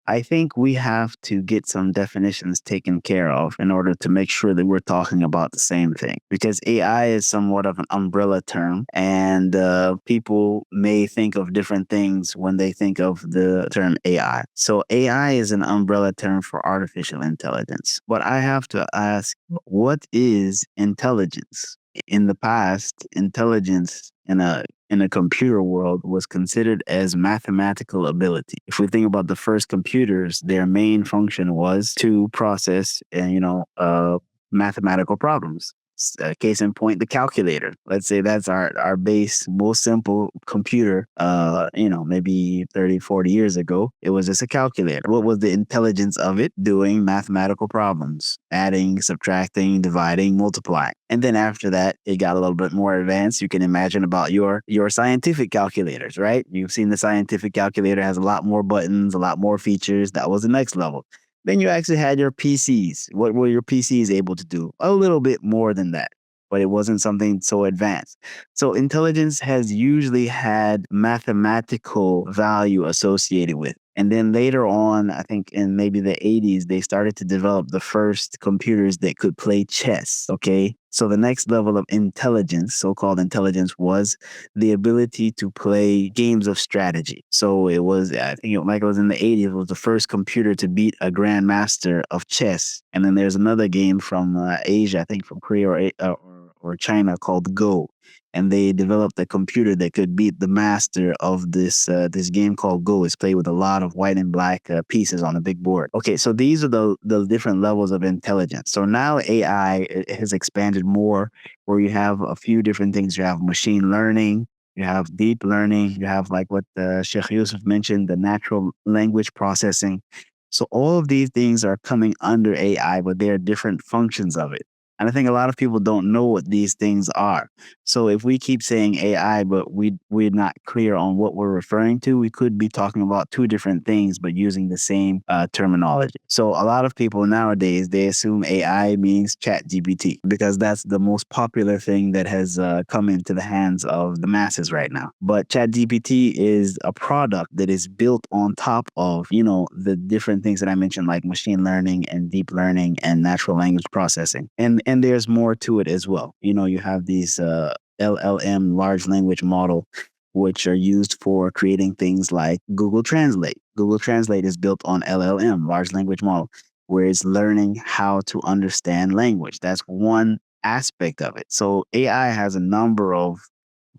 I think we have to get some definitions taken care of in order to make sure that we're talking about the same thing. Because AI is somewhat of an umbrella term, and people may think of different things when they think of the term AI. So, AI is an umbrella term for artificial intelligence. But I have to ask, what is intelligence? In the past, intelligence in a computer world was considered as mathematical ability. If we think about the first computers, their main function was to process, mathematical problems. Case in point, the calculator. Let's say that's our base, most simple computer. Maybe 30, 40 years ago, it was just a calculator. What was the intelligence of it? Doing mathematical problems, adding, subtracting, dividing, multiplying. And then after that, it got a little bit more advanced. You can imagine about your scientific calculators, right? You've seen the scientific calculator has a lot more buttons, a lot more features. That was the next level. Then you actually had your PCs. What were your PCs able to do? A little bit more than that, but it wasn't something so advanced. So intelligence has usually had mathematical value associated with. And then later on, I think in maybe the 80s, they started to develop the first computers that could play chess. Okay. So the next level of intelligence, so called intelligence, was the ability to play games of strategy. So it was, I think, like it was in the 80s, it was the first computer to beat a grandmaster of chess. And then there's another game from Asia, I think from Korea or China called Go. And they developed a computer that could beat the master of this game called Go. It's played with a lot of white and black pieces on a big board. Okay, so these are the different levels of intelligence. So now AI has expanded more, where you have a few different things. You have machine learning, you have deep learning, you have like what Sheikh Yusuf mentioned, the natural language processing. So all of these things are coming under AI, but there are different functions of it. And I think a lot of people don't know what these things are. So if we keep saying AI, but we're not clear on what we're referring to, we could be talking about two different things, but using the same terminology. So a lot of people nowadays, they assume AI means Chat GPT because that's the most popular thing that has come into the hands of the masses right now. But Chat GPT is a product that is built on top of, the different things that I mentioned, like machine learning and deep learning and natural language processing. And there's more to it as well. You have these LLM, large language model, which are used for creating things like Google Translate. Google Translate is built on LLM, large language model, where it's learning how to understand language. That's one aspect of it. So AI has a number of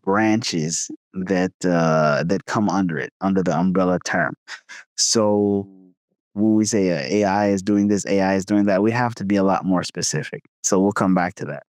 branches that come under it, under the umbrella term. So when we say AI is doing this, AI is doing that, we have to be a lot more specific. So we'll come back to that.